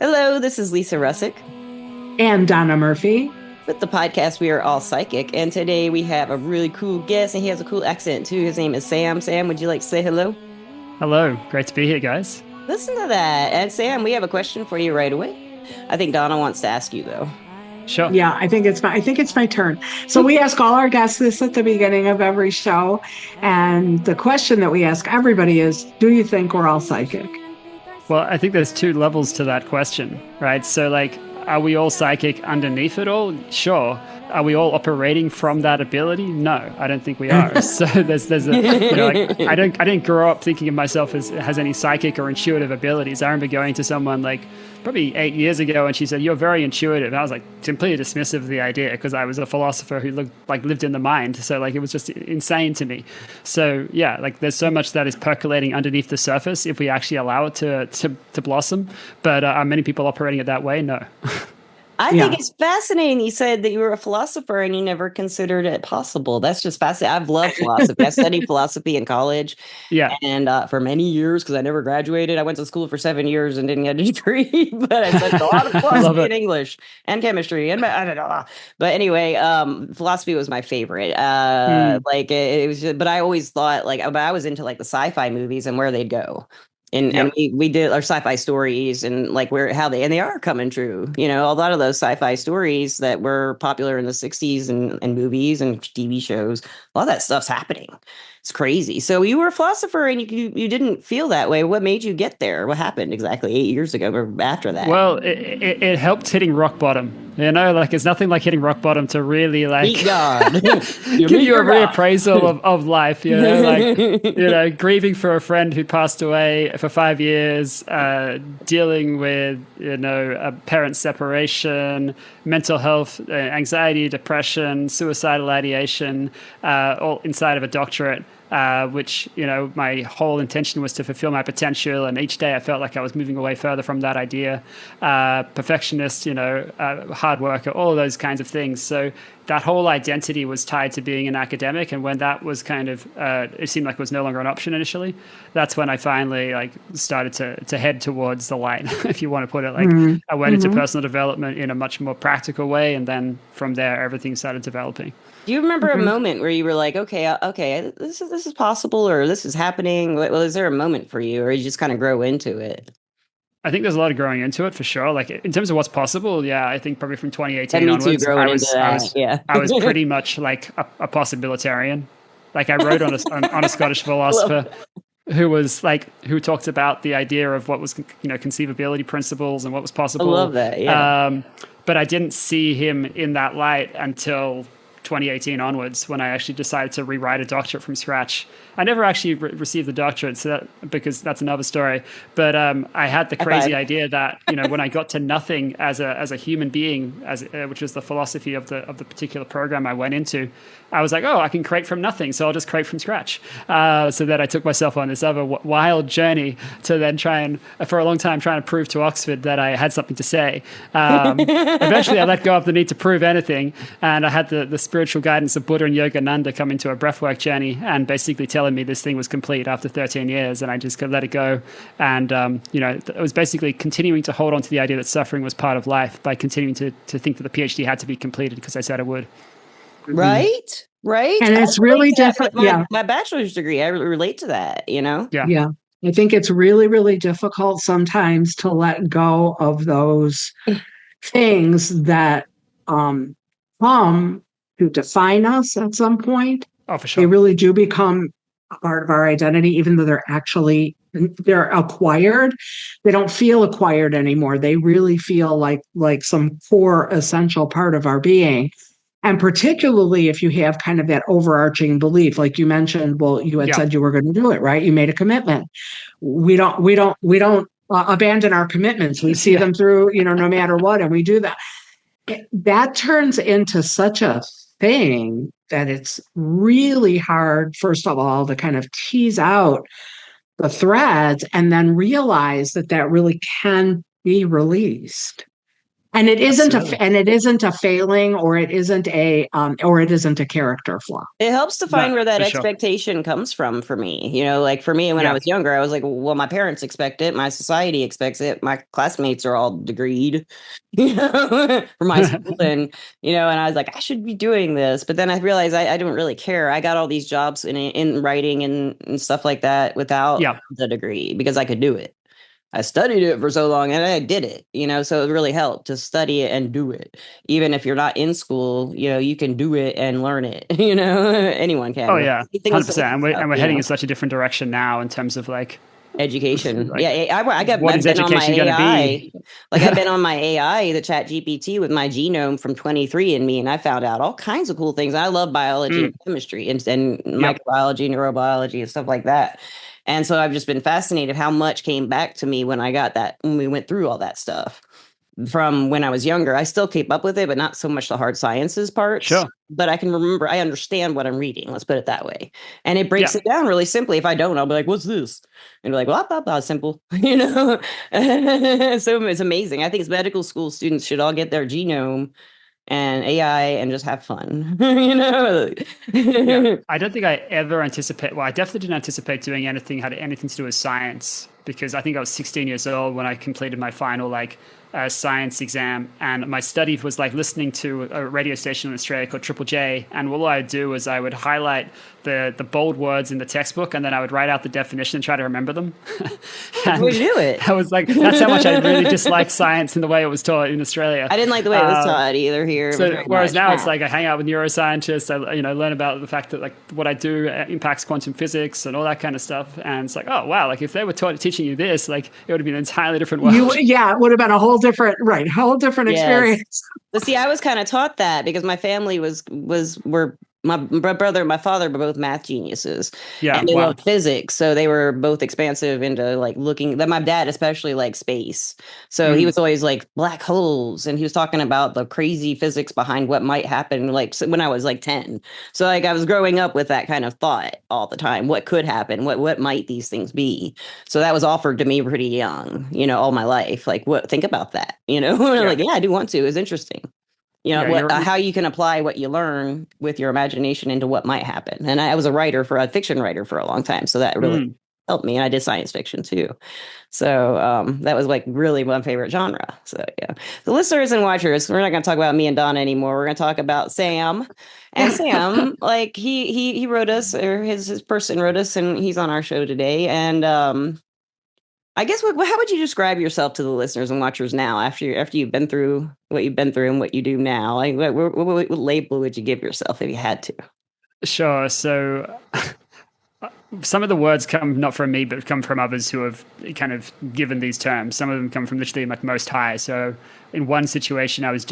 Hello, this is Lisa Rusczyk And Donna Murphy. with the podcast We Are All Psychic. And today we have a really cool guest, and he has a cool accent too. His name is Sam. Sam, would you like to say hello? Hello, great to be here, guys. Listen to that. And Sam, we have a question for you right away. I think Donna wants to ask you though. Sure. Yeah, I think it's my turn. So we ask all our guests this at the beginning of every show. And the question that we ask everybody is, do you think we're all psychic? Well, I think there's two levels to that question, right? So, like, are we all psychic underneath it all? Sure. Are we all operating from that ability? No, I don't think we are. So there's a like, I didn't grow up thinking of myself as has any psychic or intuitive abilities. I remember going to someone like probably 8 years ago, and she said, "You're very intuitive." And I was like completely dismissive of the idea because I was a philosopher who lived in the mind. So like it was just insane to me. So yeah, like there's so much that is percolating underneath the surface if we actually allow it to blossom. But are many people operating it that way? No. I think it's fascinating. You said that you were a philosopher and you never considered it possible. That's just fascinating. I've loved philosophy. I studied philosophy in college. Yeah. And for many years, because I never graduated, I went to school for 7 years and didn't get a degree. But I studied a lot of philosophy and English and chemistry and I don't know. But anyway, philosophy was my favorite. Like it was, but I always thought but I was into like the sci-fi movies and where they'd go. And we did our sci-fi stories and like they are coming true. You know, a lot of those sci-fi stories that were popular in the 60s and movies and TV shows, a lot of that stuff's happening. It's crazy. So you were a philosopher and you didn't feel that way. What made you get there? What happened exactly 8 years ago or after that? Well, it helped hitting rock bottom. You know, like it's nothing like hitting rock bottom to really like Meet God. give you a reappraisal of life. You know, like grieving for a friend who passed away for 5 years, dealing with a parent separation, mental health, anxiety, depression, suicidal ideation, all inside of a doctorate. Which, my whole intention was to fulfill my potential. And each day I felt like I was moving away further from that idea. Perfectionist, hard worker, all of those kinds of things. So that whole identity was tied to being an academic. And when that was kind of, it seemed like it was no longer an option initially, that's when I finally started to head towards the light, if you want to put it. I went into personal development in a much more practical way. And then from there, everything started developing. Do you remember a moment where you were like, okay, this is possible or this is happening? Well, is there a moment for you or you just kind of grow into it? I think there's a lot of growing into it for sure. Like in terms of what's possible, yeah, I think probably from 2018 me onwards, too, growing into that. I was pretty much like a possibilitarian. Like I wrote on a Scottish philosopher who talked about the idea of what was conceivability principles and what was possible. I love that. Yeah. But I didn't see him in that light until 2018 onwards, when I actually decided to rewrite a doctorate from scratch. I never actually received the doctorate, because that's another story. But I had the crazy idea that when I got to nothing as a human being, which was the philosophy of the particular program I went into, I was like, oh, I can create from nothing, so I'll just create from scratch. So that I took myself on this other wild journey to then for a long time, trying to prove to Oxford that I had something to say. Eventually, I let go of the need to prove anything, and I had the spiritual guidance of Buddha and Yogananda come into a breathwork journey and basically telling me this thing was complete after 13 years, and I just could let it go. And it was basically continuing to hold on to the idea that suffering was part of life by continuing to think that the PhD had to be completed because I said it would. Right. And it's really different. My bachelor's degree, I relate to that, Yeah. I think it's really, really difficult sometimes to let go of those things that come to define us at some point. Oh, for sure. They really do become a part of our identity, even though they're acquired. They don't feel acquired anymore. They really feel like some core essential part of our being. And particularly if you have kind of that overarching belief, like you mentioned, well, you had said you were going to do it, right? You made a commitment. We don't abandon our commitments. We see them through, no matter what, and we do that. That turns into such a thing that it's really hard, first of all, to kind of tease out the threads and then realize that really can be released. And it isn't Absolutely. and it isn't a failing, or it isn't a character flaw. It helps to No, find where that for sure. expectation comes from for me. Like for me, when I Yeah. was younger, I was like, well, my parents expect it. My society expects it. My classmates are all degreed, from my school. And I was like, I should be doing this. But then I realized I don't really care. I got all these jobs in writing and stuff like that without Yeah. the degree because I could do it. I studied it for so long and I did it, so it really helped to study it and do it. Even if you're not in school, you can do it and learn it, anyone can. Oh Really. yeah, Anything with 100%. stuff, And we're heading in such a different direction now in terms of like education. like Yeah, what I've is been on my education going to AI. be? Like I've been on my AI, the Chat GPT with my genome from 23andMe, and I found out all kinds of cool things. I love biology Mm, and chemistry and yep. microbiology, neurobiology, and stuff like that. And so I've just been fascinated how much came back to me when we went through all that stuff from when I was younger. I still keep up with it, but not so much the hard sciences parts. Sure. But I understand what I'm reading. Let's put it that way. And it breaks Yeah. it down really simply. If I don't, I'll be like, what's this? And be like, blah, blah, blah, simple, So it's amazing. I think medical school students should all get their genome and AI and just have fun, Yeah. I don't think I ever anticipate, well, I definitely didn't anticipate doing anything had anything to do with science, because I think I was 16 years old when I completed my final science exam, and my study was like listening to a radio station in Australia called Triple J, and all I'd do was I would highlight the bold words in the textbook, and then I would write out the definition and try to remember them. And we do it. I was like, that's how much I really disliked science and the way it was taught in Australia. I didn't like the way it was taught either here. So whereas now it's like I hang out with neuroscientists, I learn about the fact that like what I do impacts quantum physics and all that kind of stuff, and it's like, oh wow, like if they were teaching you this, like it would have been an entirely different world. It would have been a whole different experience. But see, I was kind of taught that because my family were my brother and my father were both math geniuses. Yeah, and they wow. loved physics, so they were both expansive into like looking. That my dad especially liked space, so he was always like black holes, and he was talking about the crazy physics behind what might happen. Like when I was like 10, so like I was growing up with that kind of thought all the time. What could happen? What might these things be? So that was offered to me pretty young, all my life. Like, what? Think about that, Like, yeah, I do want to. It's interesting. How you can apply what you learn with your imagination into what might happen. And I was a fiction writer for a long time, so that really helped me. And I did science fiction too, so that was like really my favorite genre. So yeah, the listeners and watchers, we're not going to talk about me and Donna anymore. We're going to talk about Sam. And Sam, like he wrote us, or his person wrote us, and he's on our show today. And I guess how would you describe yourself to the listeners and watchers now after you've been through what you've been through and what you do now? Like, what label would you give yourself if you had to? Sure. So some of the words come not from me, but come from others who have kind of given these terms. Some of them come from literally like Most High. So in one situation, I was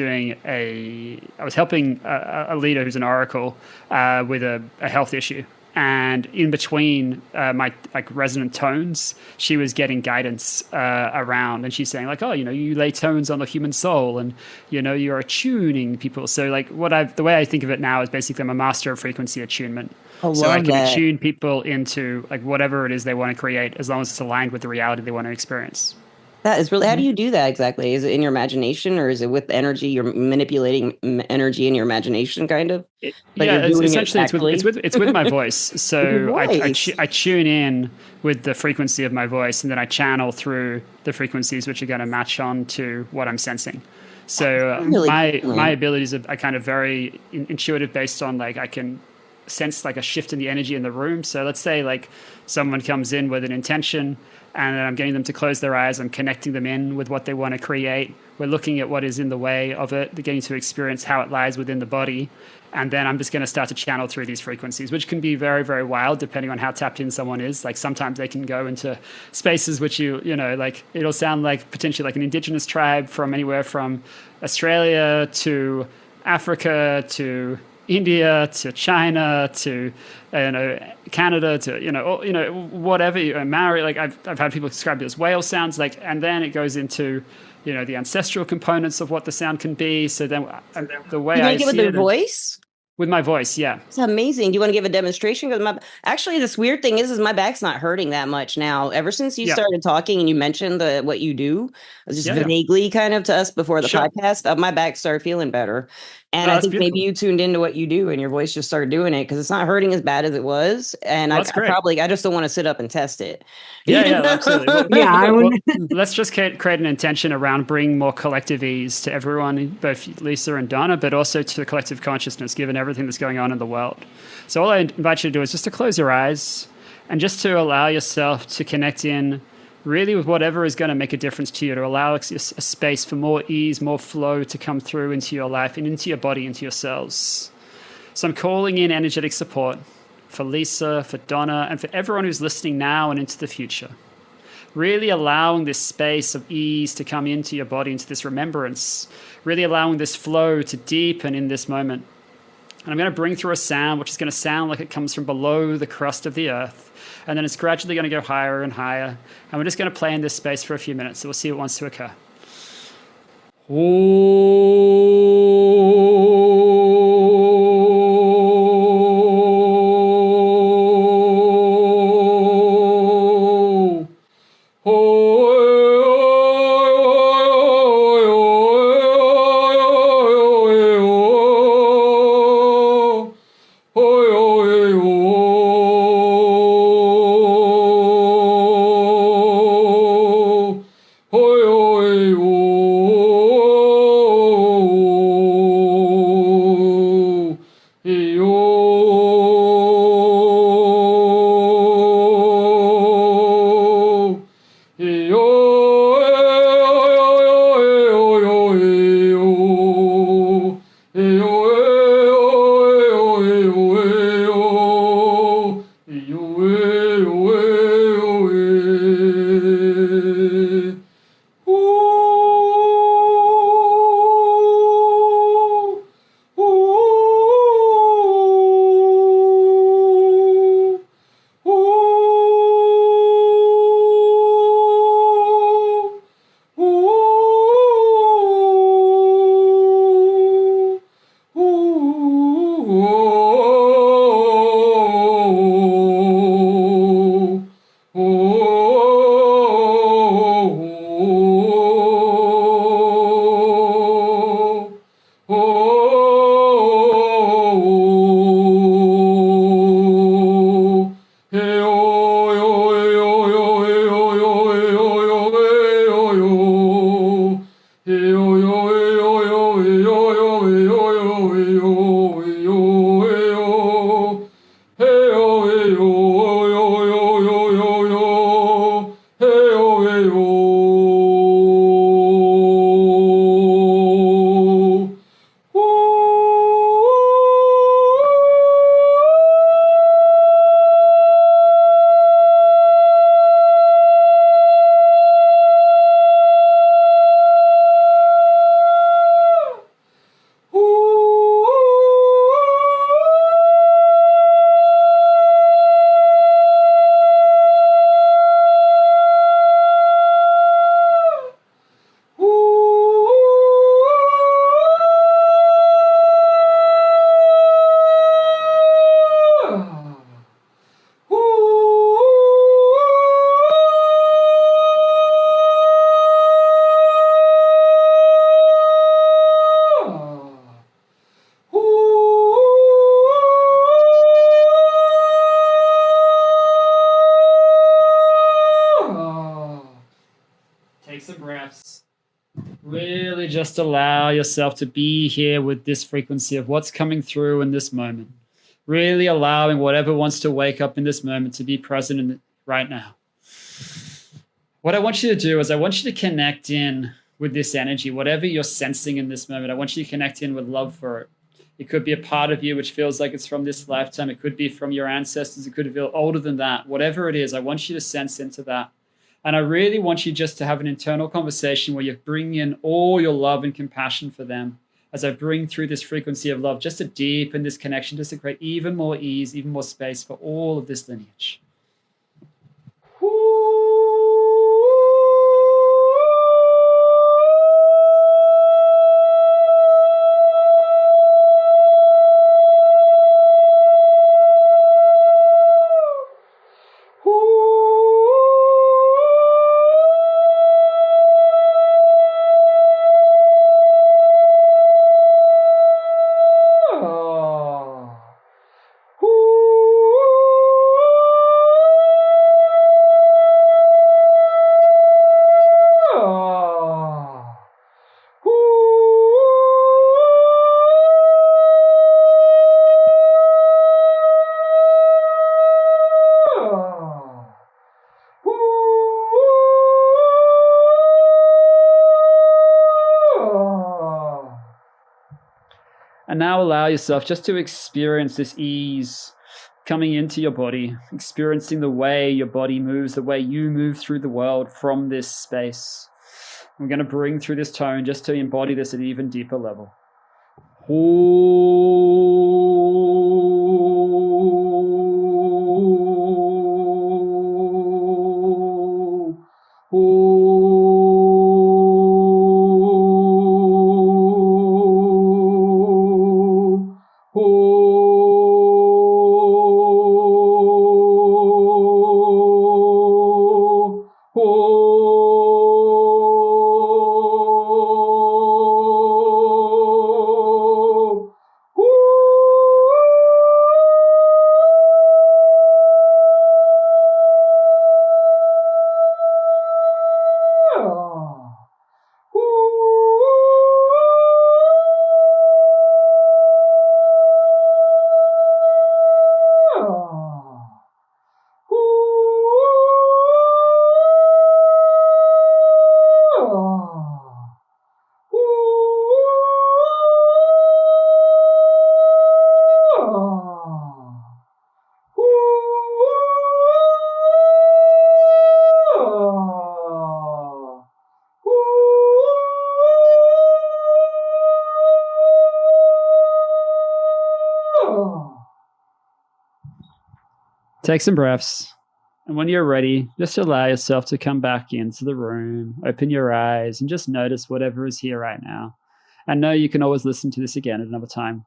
helping a leader who's an oracle with a health issue. And in between my like resonant tones, she was getting guidance around, and she's saying like, oh, you lay tones on the human soul, and you're attuning people. So like the way I think of it now is basically I'm a master of frequency attunement. So I can attune people into like whatever it is they want to create, as long as it's aligned with the reality they want to experience. That is really, how do you do that exactly? Is it in your imagination, or is it with energy? You're manipulating energy in your imagination, kind of? It's with my voice. So voice. I tune in with the frequency of my voice, and then I channel through the frequencies which are going to match on to what I'm sensing. So my abilities are kind of very intuitive, based on like I can sense like a shift in the energy in the room. So let's say like someone comes in with an intention, and I'm getting them to close their eyes. I'm connecting them in with what they want to create. We're looking at what is in the way of it. They're getting to experience how it lies within the body. And then I'm just going to start to channel through these frequencies, which can be very, very wild depending on how tapped in someone is. Like sometimes they can go into spaces which like it'll sound like potentially like an indigenous tribe from anywhere from Australia to Africa to India to China to Canada to whatever, Maori. Like I've had people describe it as whale sounds, like, and then it goes into the ancestral components of what the sound can be. So then the way you I make it with see their voice. With my voice, yeah. It's amazing. Do you want to give a demonstration? Because actually, this weird thing is my back's not hurting that much now. Ever since you Yeah. started talking and you mentioned what you do, just Yeah. vaguely kind of to us before the Sure. podcast, my back started feeling better. And Oh, I that's think maybe beautiful. you tuned into what you do and your voice just started doing it because it's not hurting as bad as it was. And Well, that's great. I just don't want to sit up and test it. Yeah, You yeah, absolutely. Well, Yeah, I would. well, let's just create an intention around bringing more collective ease to everyone, both Lisa and Donna, but also to the collective consciousness, given everything that's going on in the world. So all I invite you to do is just to close your eyes and just to allow yourself to connect in really with whatever is going to make a difference to you, to allow a space for more ease, more flow to come through into your life and into your body, into your cells. So I'm calling in energetic support for Lisa, for Donna, and for everyone who's listening now and into the future. Really allowing this space of ease to come into your body, into this remembrance, really allowing this flow to deepen in this moment. And I'm going to bring through a sound, which is going to sound like it comes from below the crust of the earth. And then it's gradually going to go higher and higher. And we're just going to play in this space for a few minutes. So we'll see what wants to occur. Take some breaths. Really just allow yourself to be here with this frequency of what's coming through in this moment. Really allowing whatever wants to wake up in this moment to be present in right now. What I want you to do is I want you to connect in with this energy, whatever you're sensing in this moment. I want you to connect in with love for it. It could be a part of you which feels like it's from this lifetime. It could be from your ancestors. It could feel older than that. Whatever it is, I want you to sense into that. And I really want you just to have an internal conversation where you bring in all your love and compassion for them as I bring through this frequency of love, just to deepen this connection, just to create even more ease, even more space for all of this lineage. And now allow yourself just to experience this ease coming into your body, experiencing the way your body moves, the way you move through the world from this space. We're going to bring through this tone just to embody this at an even deeper level. Take some breaths. And when you're ready, just allow yourself to come back into the room, open your eyes, and just notice whatever is here right now. And know you can always listen to this again at another time.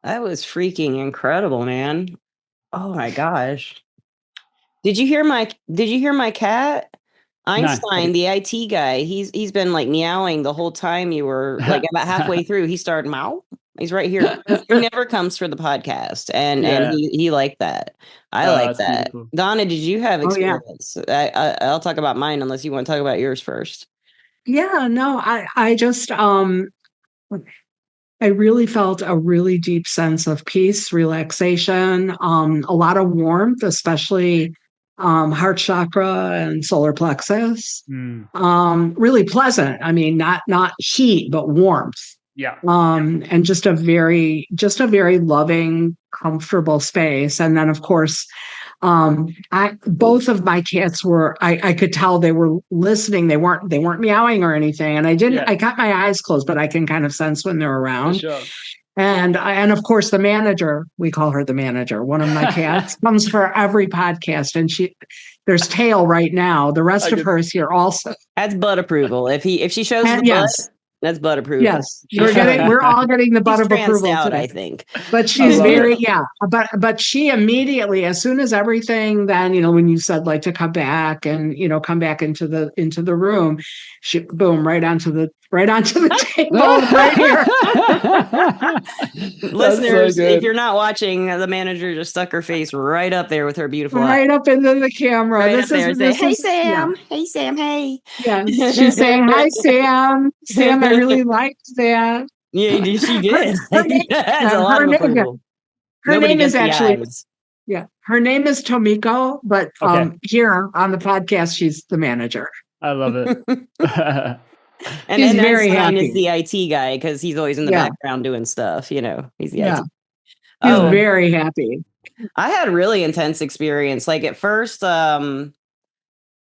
That was freaking incredible, man. Oh my gosh. Did you hear my cat? Einstein, the IT guy, he's been like meowing the whole time you were like about halfway through. He started meow. He's right here. He never comes for the podcast, and he liked that. I like that. Beautiful. Donna, did you have experience? I'll talk about mine unless you want to talk about yours first. Yeah, no, I just I really felt a really deep sense of peace, relaxation, a lot of warmth, especially heart chakra and solar plexus. Really pleasant. I mean, not heat, but warmth. Yeah. And just a very loving, comfortable space. And then, of course, both of my cats were, I could tell they were listening. They weren't meowing or anything. And I got my eyes closed, but I can kind of sense when they're around. For sure. And of course, the manager, we call her the manager. One of my cats comes for every podcast, and there's Tail right now. The rest of her is here also. That's butt approval. If she shows the butt, that's butt approval. Yes, we're all getting the butt of approval out, today. I think. But she's but she immediately, as soon as everything, then when you said like to come back and come back into the room, she boom right onto the table right here. Listeners, so if you're not watching, the manager just stuck her face right up there with her beautiful right up into the camera. Right up there, hey Sam, hey Sam, hey. Yeah, she's saying hi Sam. Sam, I really liked that. Yeah, she did. Her name is actually her name is Tomiko, but here on the podcast, she's the manager. I love it. And he's very happy. Is the IT guy because he's always in the background doing stuff. He's the IT. He's very happy. I had really intense experience. Like at first, I'm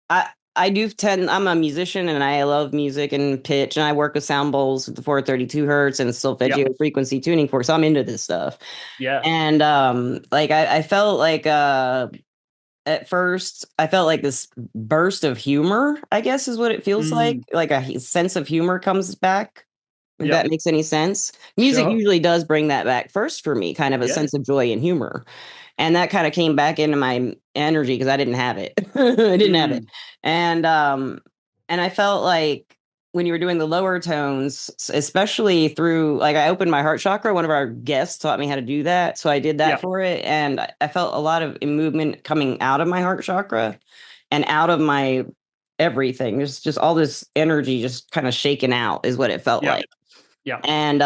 a musician and I love music and pitch, and I work with sound bowls with the 432 hertz and solfeggio frequency tuning fork. So I'm into this stuff. Yeah. And I felt like at first I felt like this burst of humor, I guess is what it feels like a sense of humor comes back. If that makes any sense. Music usually does bring that back first for me, kind of a sense of joy and humor. And that kind of came back into my energy because I didn't have it. I didn't have it. And I felt like when you were doing the lower tones, especially through, like I opened my heart chakra, one of our guests taught me how to do that. So I did that for it. And I felt a lot of movement coming out of my heart chakra and out of my everything. There's just all this energy just kind of shaken out is what it felt like. Yeah. And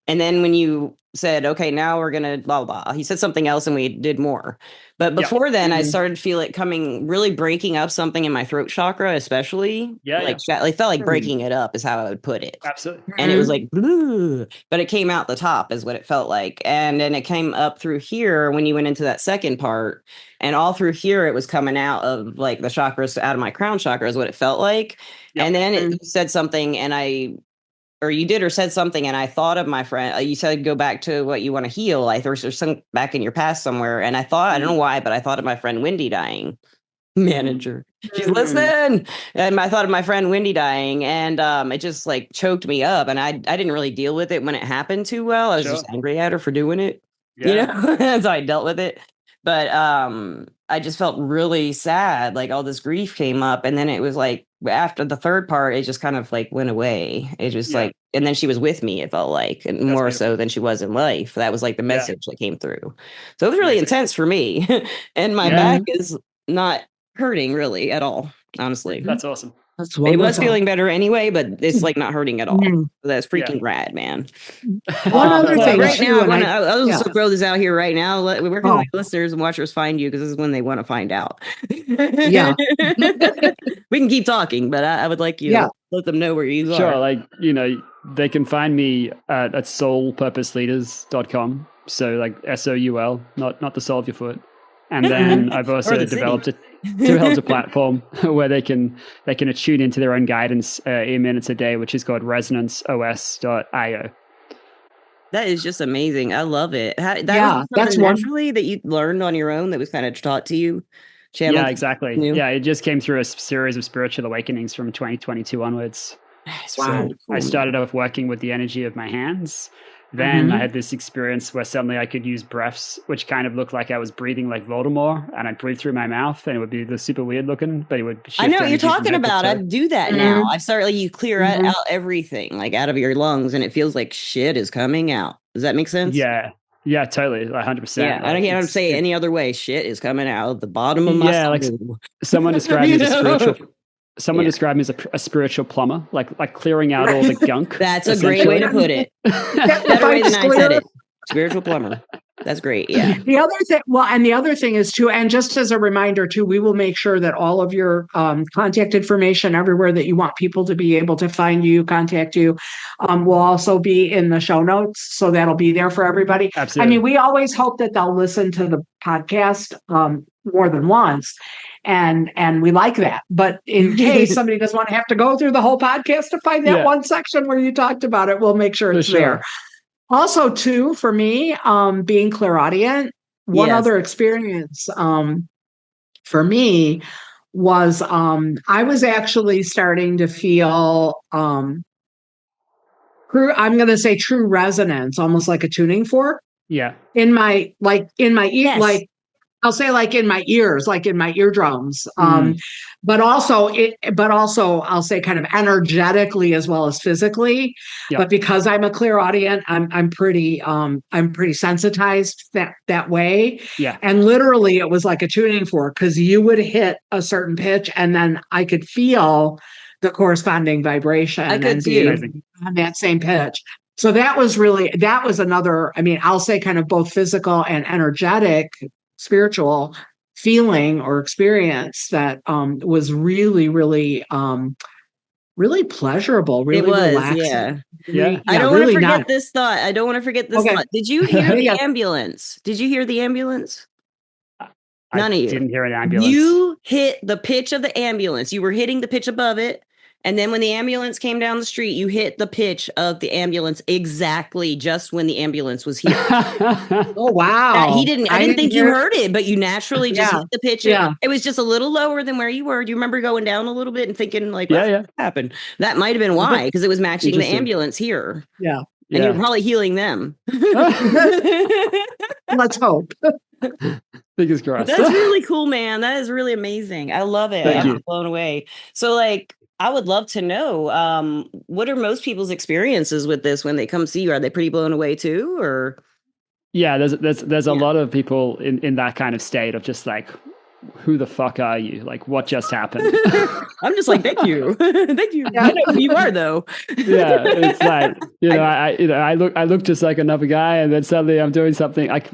then when you said, okay, now we're gonna blah blah. He said something else and we did more. But before then, I started to feel it coming, really breaking up something in my throat chakra, especially. Like it felt like breaking it up is how I would put it. Absolutely. And it was like, but it came out the top is what it felt like. And then it came up through here when you went into that second part. And all through here, it was coming out of like the chakras, out of my crown chakra is what it felt like. And then it said something and you did or said something, and I thought of my friend. You said go back to what you want to heal. There's some back in your past somewhere, and I thought I don't know why, but I thought of my friend Wendy dying. Manager, she's listening, and I thought of my friend Wendy dying, and it just like choked me up, and I didn't really deal with it when it happened too well. I was just angry at her for doing it, you know. So I dealt with it, but I just felt really sad. Like all this grief came up, and then it was like after the third part, it just kind of like went away. It just like, and then she was with me. It felt like, and more so than she was in life. That was like the message that came through. So it was really intense for me, and my back is not hurting really at all. Honestly, that's awesome. That's it was feeling better anyway, but it's like not hurting at all. So that's freaking rad, man. One other thing right too, now, I'll just throw this out here right now. Where can my listeners and watchers find you? Because this is when they want to find out. Yeah, we can keep talking, but I would like you to let them know where you are. Sure, like they can find me at soulpurposeleaders.com. So like SOUL, not the sole of your foot. And then I've also developed a platform where they can attune into their own guidance 8 minutes a day, which is called resonanceos.io. That is just amazing. I love it. That's naturally that you learned on your own that was kind of taught to you. Yeah, exactly. Yeah, it just came through a series of spiritual awakenings from 2022 onwards. Wow. So I started off working with the energy of my hands. Then I had this experience where suddenly I could use breaths, which kind of looked like I was breathing like Voldemort, and I'd breathe through my mouth, and it would be super weird looking, but it would shift. I know what you're talking about. I do that now. I start like you clear out everything like out of your lungs, and it feels like shit is coming out. Does that make sense? Yeah, totally, 100%. Yeah, I can't say it any other way. Shit is coming out of the bottom of my soul. Like someone described me as a spiritual. Someone described me as a spiritual plumber, like clearing out all the gunk. That's a great way to put it. Better way than I said it. Spiritual plumber. That's great. Yeah. The other thing is too, and just as a reminder too, we will make sure that all of your contact information everywhere that you want people to be able to find you, contact you, will also be in the show notes. So that'll be there for everybody. Absolutely. I mean, we always hope that they'll listen to the podcast more than once. And we like that. But in case somebody doesn't want to have to go through the whole podcast to find that one section where you talked about it, we'll make sure it's there. Also, too, for me, being clairaudient, one other experience for me was I was actually starting to feel I'm going to say true resonance, almost like a tuning fork. Yeah. In my I'll say like in my ears, like in my eardrums. But also I'll say kind of energetically as well as physically. Yep. But because I'm a clairaudient, I'm pretty sensitized that way. Yeah. And literally it was like a tuning fork because you would hit a certain pitch and then I could feel the corresponding vibration and be on that same pitch. So that was another, I mean, I'll say kind of both physical and energetic spiritual feeling or experience that was really, really, really pleasurable, really relaxing. Yeah. I don't want to forget this thought. Thought. Did you hear the ambulance? Did you hear the ambulance? None of you didn't hear an ambulance. You hit the pitch of the ambulance. You were hitting the pitch above it. And then when the ambulance came down the street, you hit the pitch of the ambulance exactly just when the ambulance was here. Oh, wow. I didn't think you heard it, but you naturally just hit the pitch. Yeah. It was just a little lower than where you were. Do you remember going down a little bit and thinking like, what happened? That might have been why, because it was matching the ambulance here. Yeah. And you're probably healing them. Let's hope. Fingers crossed. That's really cool, man. That is really amazing. I love it. I'm blown away. So like, I would love to know, what are most people's experiences with this when they come see you? Are they pretty blown away too, or? Yeah, there's a lot of people in that kind of state of just like, who the fuck are you? Like, what just happened? I'm just like, thank you. Thank you. I know who you are, though. Yeah, it's like, I look just like another guy, and then suddenly I'm doing something. Like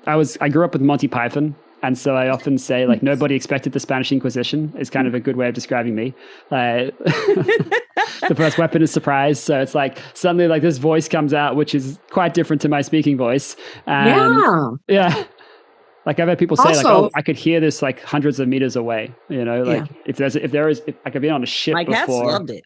I grew up with Monty Python, and so I often say like nobody expected the Spanish Inquisition is kind of a good way of describing me. The first weapon is surprise, so it's like suddenly like this voice comes out, which is quite different to my speaking voice. And yeah. Like I've had people say, Also, like, "Oh, I could hear this like hundreds of meters away." You know, like if I could be on a ship my before. cats loved it.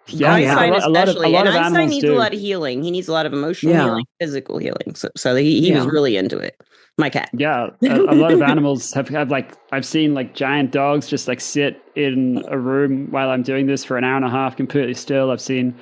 Yeah, Einstein a lot of Einstein needs do. a lot of healing. He needs a lot of emotional healing, physical healing. So he was really into it. My cat. Yeah, a lot of animals have like I've seen like giant dogs just like sit in a room while I'm doing this for an hour and a half completely still. I've seen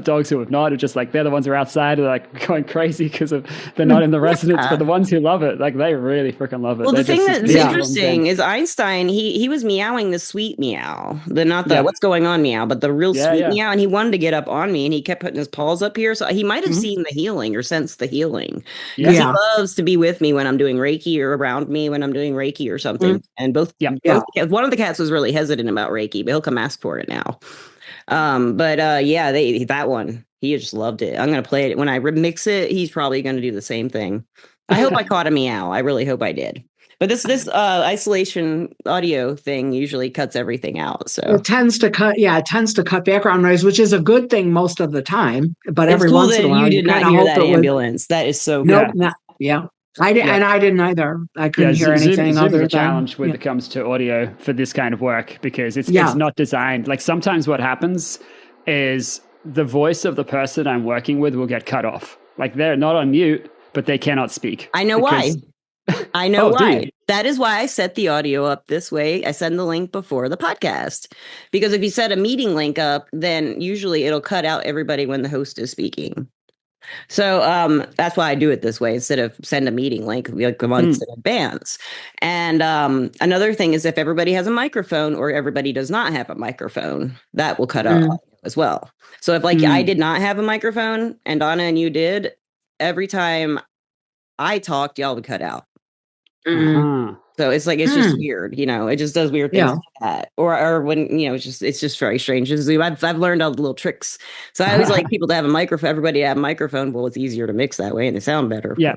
dogs who have not, are just like they're the ones who are outside, are like going crazy because they're not in the residence. But the ones who love it, like they really freaking love it. Well, the thing that's interesting is Einstein. He was meowing the sweet meow, not the what's going on meow, but the real sweet meow. And he wanted to get up on me, and he kept putting his paws up here. So he might have seen the healing or sensed the healing. Because he loves to be with me when I'm doing Reiki or around me when I'm doing Reiki or something. And both one of the cats was really hesitant about Reiki, but he'll come ask for it now. That one, he just loved it. I'm gonna play it when I remix it. He's probably gonna do the same thing. I hope I caught a meow. I really hope I did. But this isolation audio thing usually cuts everything out. So it tends to cut background noise, which is a good thing most of the time. But every once in a while, you did not hear that ambulance. That is so good. Nope, I did, and I didn't either. I couldn't hear anything. Zoom is a challenge when it comes to audio for this kind of work because it's not designed. Like sometimes what happens is the voice of the person I'm working with will get cut off. Like they're not on mute, but they cannot speak. I know why. I know why. That is why I set the audio up this way. I send the link before the podcast. Because if you set a meeting link up, then usually it'll cut out everybody when the host is speaking. So that's why I do it this way instead of send a meeting link like months in advance. And another thing is if everybody has a microphone or everybody does not have a microphone, that will cut out as well. So if I did not have a microphone and Donna and you did, every time I talked, y'all would cut out. So it's like, it's just weird, it just does weird things like that. Or when, it's just very strange. I've learned all the little tricks. So I always like people to have a microphone, everybody to have a microphone. Well, it's easier to mix that way and they sound better. Yeah.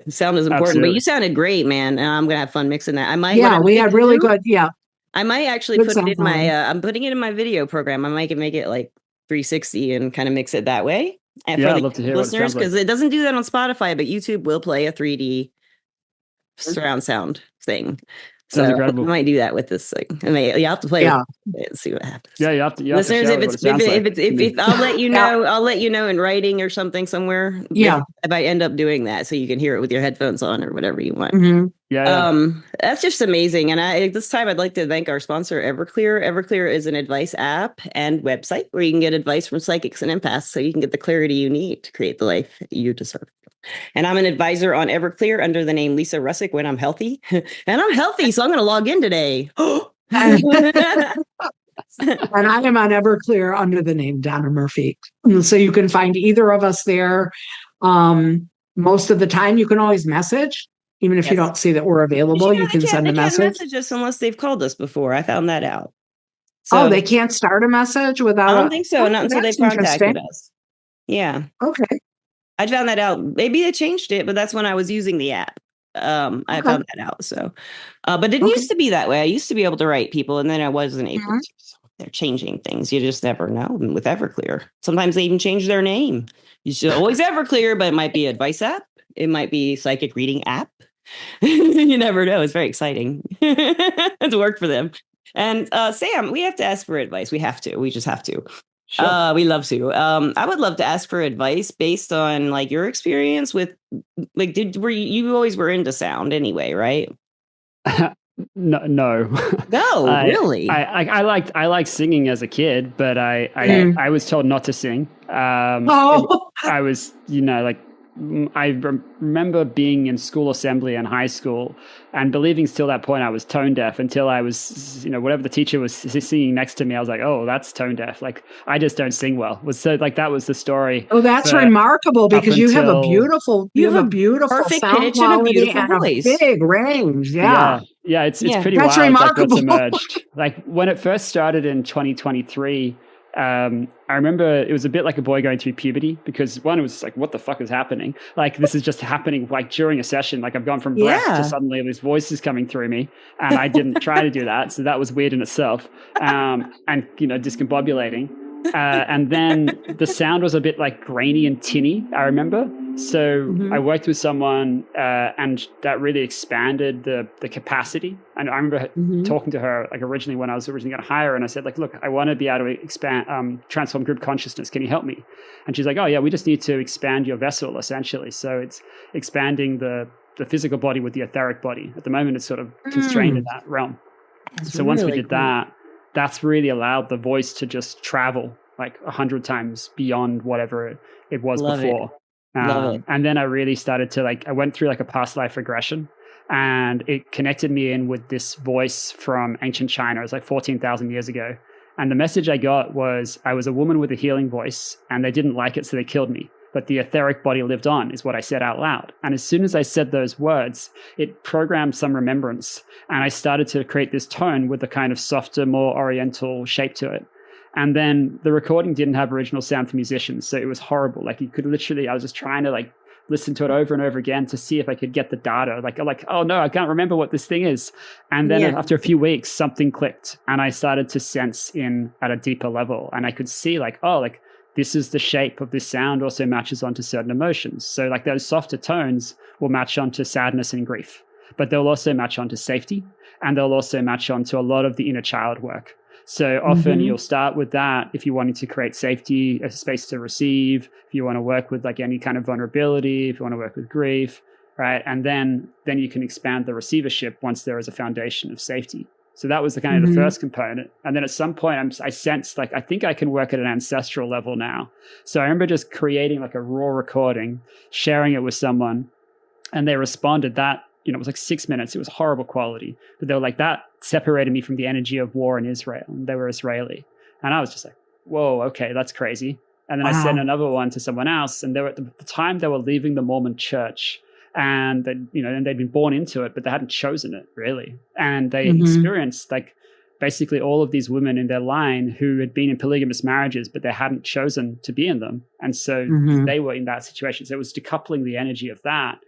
Sound is important, Absolutely. But you sounded great, man. And I'm going to have fun mixing that. I might, we had really good. Yeah. I might actually put it in my, I'm putting it in my video program. I might make it like 360 and kind of mix it that way. And I'd love to hear listeners, because it doesn't do that on Spotify, but YouTube will play a 3D surround sound thing. So I might do that with this thing. I mean, you have to play it and see what happens. Yeah, you have to. Listeners, if I'll let you know, I'll let you know in writing or something somewhere. Yeah, if I end up doing that, so you can hear it with your headphones on or whatever you want. That's just amazing. And this time I'd like to thank our sponsor, Everclear. Everclear is an advice app and website where you can get advice from psychics and empaths, so you can get the clarity you need to create the life you deserve. And I'm an advisor on Everclear under the name Lisa Rusczyk when I'm healthy. And I'm healthy, so I'm going to log in today. And I am on Everclear under the name Dona Murphy. So you can find either of us there. Most of the time, you can always message. Even if you don't see that we're available, you can send a message. They can't message us unless they've called us before. I found that out. So, they can't start a message without... I don't think so, not until they've contacted us. Yeah. Okay. I found that out. Maybe they changed it, but that's when I was using the app. I found that out. So, but it used to be that way. I used to be able to write people, and then I wasn't able to. So they're changing things. You just never know with Everclear. Sometimes they even change their name. You should always Everclear, but it might be advice app. It might be psychic reading app. You never know. It's very exciting to work for them. And Sam, we have to ask for advice. We have to. We just have to. Sure. We love to. I would love to ask for advice based on like your experience with like you always were into sound anyway, right? No, really. I liked singing as a kid, but I was told not to sing. I was like remember being in school assembly in high school and believing till that point I was tone deaf until I was, whatever the teacher was singing next to me, I was like, oh, that's tone deaf. Like, I just don't sing well. So like, that was the story. Oh, that's remarkable because you have a beautiful perfect sound pitch and a quality beautiful and a voice. big range. Yeah. It's pretty that's wild. remarkable. Like, what's emerged. Like, when it first started in 2023, I remember it was a bit like a boy going through puberty, because one, it was like, what the fuck is happening? Like, this is just happening like during a session. Like, I've gone from breath to suddenly this voice is coming through me, and I didn't try to do that. So that was weird in itself. And, discombobulating. And then the sound was a bit like grainy and tinny, I remember. So I worked with someone and that really expanded the capacity. And I remember talking to her, like, originally when I was originally going to hire her, and I said, like, look, I want to be able to expand, transform group consciousness. Can you help me? And she's like, oh yeah, we just need to expand your vessel, essentially. So it's expanding the physical body with the etheric body. At the moment, it's sort of constrained in that realm. So once we did that, that's really allowed the voice to just travel like 100 times beyond whatever it was before. And then I really started to I went through like a past life regression, and it connected me in with this voice from ancient China. It was like 14,000 years ago. And the message I got was, I was a woman with a healing voice, and they didn't like it, so they killed me. But the etheric body lived on, is what I said out loud. And as soon as I said those words, it programmed some remembrance. And I started to create this tone with a kind of softer, more oriental shape to it. And then the recording didn't have original sound for musicians. So it was horrible. Like, you could literally, I was just trying to listen to it over and over again to see if I could get the data. Like, oh no, I can't remember what this thing is. And then after a few weeks, something clicked, and I started to sense in at a deeper level. And I could see this is the shape of this sound also matches onto certain emotions. So like, those softer tones will match onto sadness and grief, but they'll also match onto safety, and they'll also match onto a lot of the inner child work. So often you'll start with that if you're wanting to create safety, a space to receive, if you want to work with like any kind of vulnerability, if you want to work with grief, right? And then you can expand the receivership once there is a foundation of safety. So that was the kind of the first component. And then at some point I sensed like, I think I can work at an ancestral level now. So I remember just creating like a raw recording, sharing it with someone, and they responded. That, it was like 6 minutes. It was horrible quality, but they were like, that separated me from the energy of war in Israel. And they were Israeli. And I was just like, whoa, okay, that's crazy. And then I sent another one to someone else, and they were at the time they were leaving the Mormon church, and they, and they'd been born into it, but they hadn't chosen it really. And they experienced like basically all of these women in their line who had been in polygamous marriages, but they hadn't chosen to be in them. And so they were in that situation. So it was decoupling the energy of that.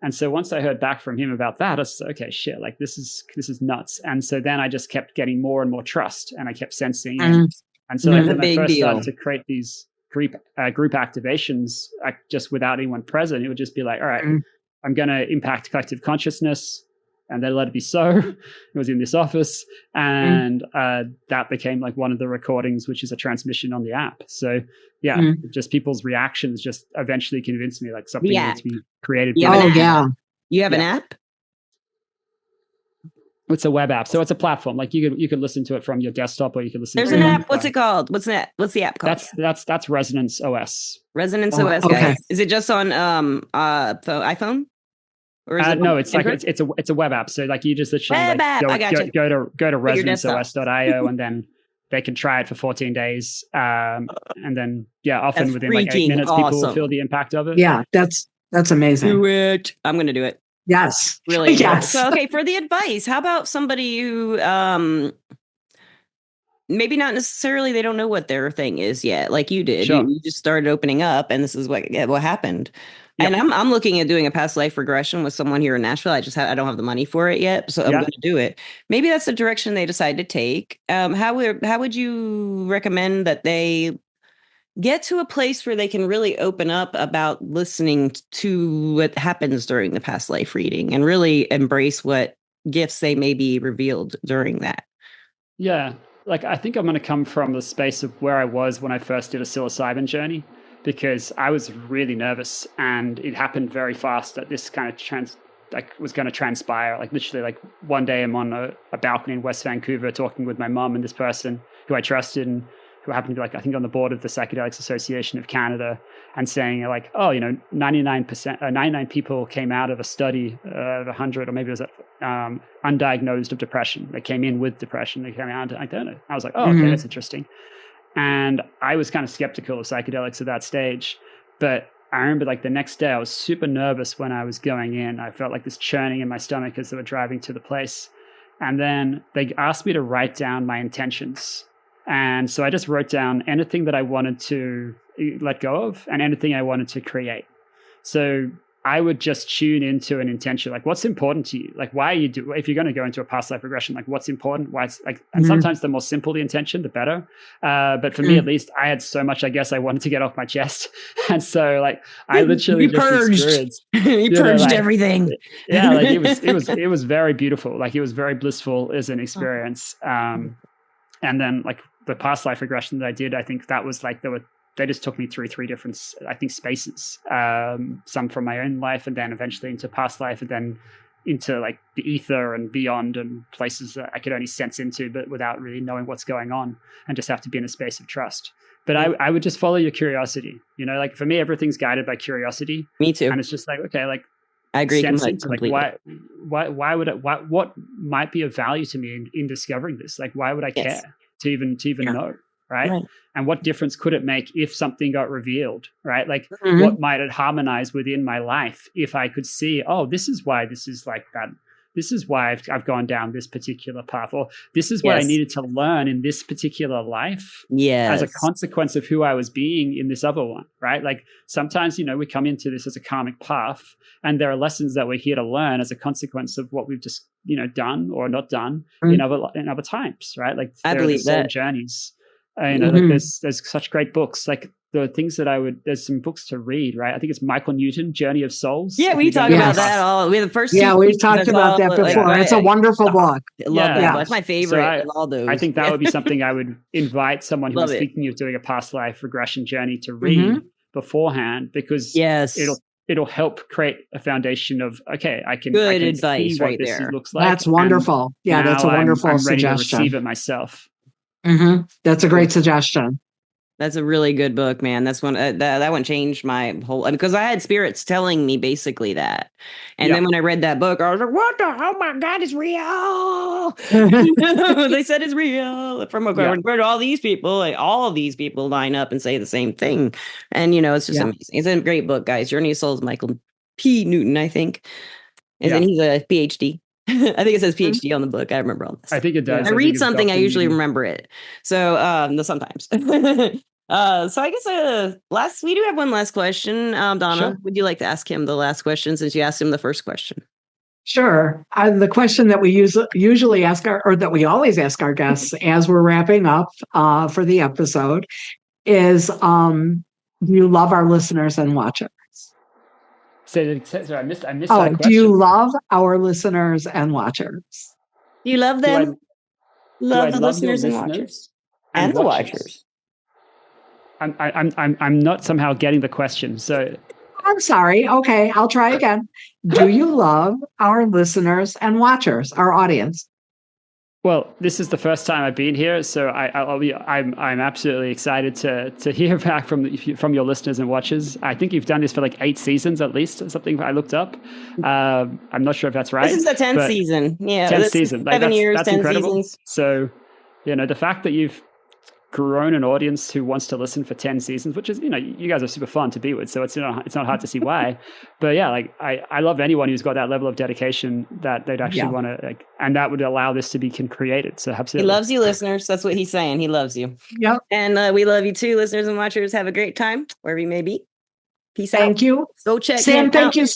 And so once I heard back from him about that, I was like, okay, shit, like this is nuts. And so then I just kept getting more and more trust, and I kept sensing it. And so like, when I first started to create these group activations, just without anyone present, it would just be like, all right, I'm going to impact collective consciousness, and then let it be so. It was in this office, and that became like one of the recordings, which is a transmission on the app. So just people's reactions just eventually convinced me like something needs to be created. You have an app? It's a web app, so it's a platform. Like you could listen to it from your desktop, or you could listen. There's an app. What's it called? What's the app called? That's Resonance OS. Resonance OS, guys. Is it just on iPhone? Or is it no, it's Android? Like it's a web app. So like you just literally go to resonanceos.io, and then they can try it for 14 days. And then often within like 8 minutes, people will feel the impact of it. Yeah, that's amazing. Do it. I'm going to do it. Yes. Really? Yes. So, okay, for the advice, how about somebody who maybe not necessarily, they don't know what their thing is yet, like you did. Sure. You just started opening up, and this is what happened. Yep. And I'm looking at doing a past life regression with someone here in Nashville. I don't have the money for it yet, so I'm going to do it. Maybe that's the direction they decide to take. How would you recommend that they get to a place where they can really open up about listening to what happens during the past life reading, and really embrace what gifts they may be revealed during that? Yeah. Like, I think I'm going to come from the space of where I was when I first did a psilocybin journey, because I was really nervous, and it happened very fast that this kind of was going to transpire. Like literally, like one day I'm on a balcony in West Vancouver talking with my mom and this person who I trusted, and who happened to be like, I think on the board of the Psychedelics Association of Canada, and saying like, oh, 99 people came out of a study of 100, or maybe it was undiagnosed of depression. They came in with depression. They came out, I don't know. I was like, oh, okay, that's interesting. And I was kind of skeptical of psychedelics at that stage, but I remember like the next day I was super nervous when I was going in. I felt like this churning in my stomach as they were driving to the place. And then they asked me to write down my intentions. And so I just wrote down anything that I wanted to let go of and anything I wanted to create. So I would just tune into an intention, like what's important to you? Like, why are you if you're going to go into a past life regression, like what's important? Why it's like, and sometimes the more simple the intention, the better. But for me, at least, I had so much, I guess I wanted to get off my chest. And so like, I literally purged. You purged everything. Yeah. Like it was very beautiful. Like it was very blissful as an experience. And then like the past life regression that I did, I think that was like, they just took me through 3 different, I think, spaces, some from my own life and then eventually into past life and then into like the ether and beyond and places that I could only sense into, but without really knowing what's going on and just have to be in a space of trust. But I would just follow your curiosity, like for me, everything's guided by curiosity. Me too. And it's just like, okay, like I agree completely. Like why would it, what might be of value to me in discovering this? Like, why would I care to even know? Right. And what difference could it make if something got revealed, right? Like what might it harmonize within my life if I could see, oh, this is why this is like that. This is why I've gone down this particular path, or this is what I needed to learn in this particular life as a consequence of who I was being in this other one, right? Like sometimes, we come into this as a karmic path and there are lessons that we're here to learn as a consequence of what we've just, done or not done in other times, right? Like I believe that journeys. Like there's such great books, like the things that there's some books to read, right? I think it's Michael Newton, Journey of Souls. Yeah, we talked about that we had the first we've talked about that before. Like, it's a wonderful book. I love that. That's my favorite of all those. I think that would be something I would invite someone who's thinking of doing a past life regression journey to read beforehand, because it'll help create a foundation of, okay, I can advice see what this looks like. That's wonderful. Yeah, that's a wonderful I'm suggestion. ready to receive it myself. That's a great suggestion. That's a really good book, man. That's one that one changed my whole, because I had spirits telling me basically that. And then when I read that book, I was like, what the hell? My God, it's real. They said it's real. From where all these people, like all of these people line up and say the same thing. And, it's just amazing. It's a great book, guys. Journey of Souls, Michael P. Newton, I think. And then he's a PhD. I think it says PhD on the book. I remember all this. I think it does. I read something, I usually remember it. So sometimes. So I guess we do have one last question. Donna, would you like to ask him the last question since you asked him the first question? Sure. The question that we usually ask that we always ask our guests as we're wrapping up for the episode is, do you love our listeners and watchers? Sorry, I missed that question. Do you love our listeners and watchers? Do you love them? Love the listeners and watchers. And the watchers. I'm not somehow getting the question. So I'm sorry. Okay, I'll try again. Do you love our listeners and watchers, our audience? Well, this is the first time I've been here, so I'm absolutely excited to hear back from your listeners and watchers. I think you've done this for like 8 seasons at least, something I looked up. I'm not sure if that's right. This is the 10th season. Yeah, 10th season. Like, 7 years, that's 10 incredible. seasons. So, the fact that you've grown an audience who wants to listen for 10 seasons, which is, you guys are super fun to be with, so it's not hard to see why. But yeah, like I love anyone who's got that level of dedication that they'd actually want to, and that would allow this to be created. So absolutely. He loves you, listeners. That's what he's saying. He loves you. Yep. And we love you too, listeners and watchers. Have a great time wherever you may be. Peace out. Thank you. Go check Sam, him thank out. you.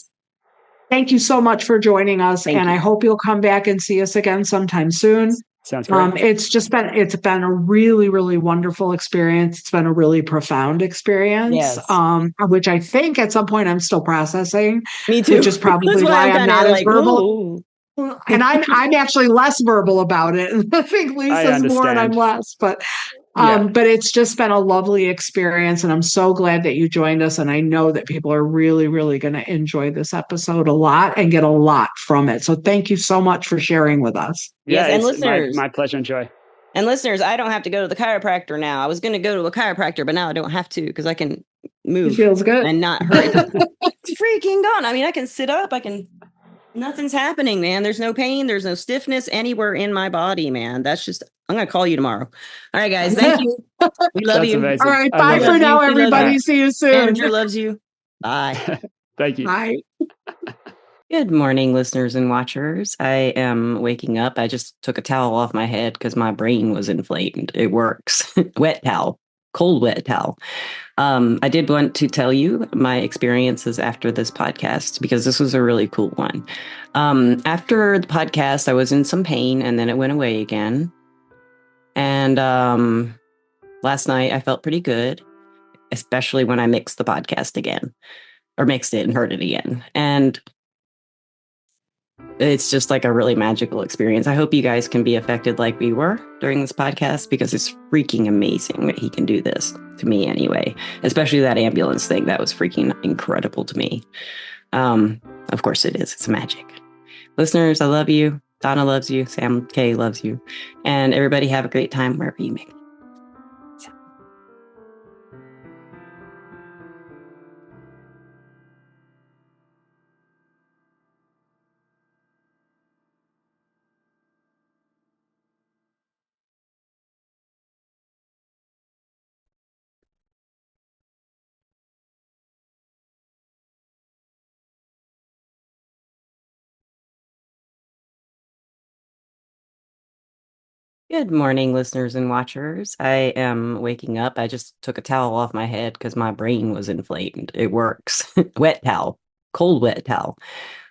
Thank you so much for joining us. Thank you. I hope you'll come back and see us again sometime soon. Sounds great. It's been a really, really wonderful experience. It's been a really profound experience, which I think at some point I'm still processing. Me too. Which is probably why I'm not as verbal. And I'm actually less verbal about it. I think Lisa's more and I'm less, but it's just been a lovely experience, and I'm so glad that you joined us. And I know that people are really, really going to enjoy this episode a lot and get a lot from it. So thank you so much for sharing with us. Yes, and listeners, my pleasure and joy. And listeners, I don't have to go to the chiropractor now. I was going to go to a chiropractor, but now I don't have to because I can move. It feels good and not hurt. It's freaking gone. I mean, I can sit up. Nothing's happening, man. There's no pain. There's no stiffness anywhere in my body, man. That's just, I'm going to call you tomorrow. All right, guys. Thank you. We love That's you. amazing. All right, I bye love for it. now, We love everybody. you. See you soon. Andrew loves you. Bye. Thank you. Bye. Good morning, listeners and watchers. I am waking up. I just took a towel off my head because my brain was inflamed. It works. Wet towel, cold wet towel. I did want to tell you my experiences after this podcast because this was a really cool one. After the podcast, I was in some pain and then it went away again. And last night I felt pretty good, especially when I mixed the podcast again, or mixed it and heard it again. And it's just like a really magical experience. I hope you guys can be affected like we were during this podcast because it's freaking amazing that he can do this to me anyway, especially that ambulance thing. That was freaking incredible to me. Of course it is. It's magic. Listeners, I love you. Donna loves you. Sam K loves you. And everybody have a great time wherever you may be. Good morning, listeners and watchers. I am waking up. I just took a towel off my head because my brain was inflamed. It works. Wet towel, cold wet towel.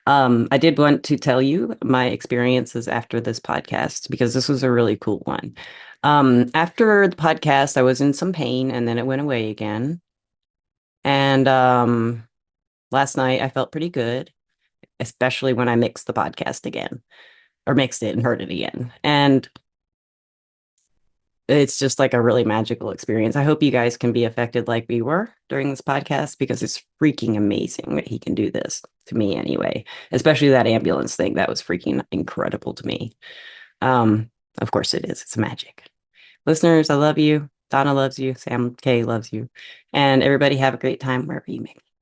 I did want to tell you my experiences after this podcast because this was a really cool one. After the podcast, I was in some pain and then it went away again. And last night I felt pretty good, especially when I mixed the podcast again, or mixed it and heard it again. And it's just like a really magical experience. I hope you guys can be affected like we were during this podcast because it's freaking amazing that he can do this to me anyway, especially that ambulance thing. That was freaking incredible to me. Of course it is. It's magic. Listeners, I love you. Donna loves you. Sam K loves you. And everybody have a great time wherever you may be.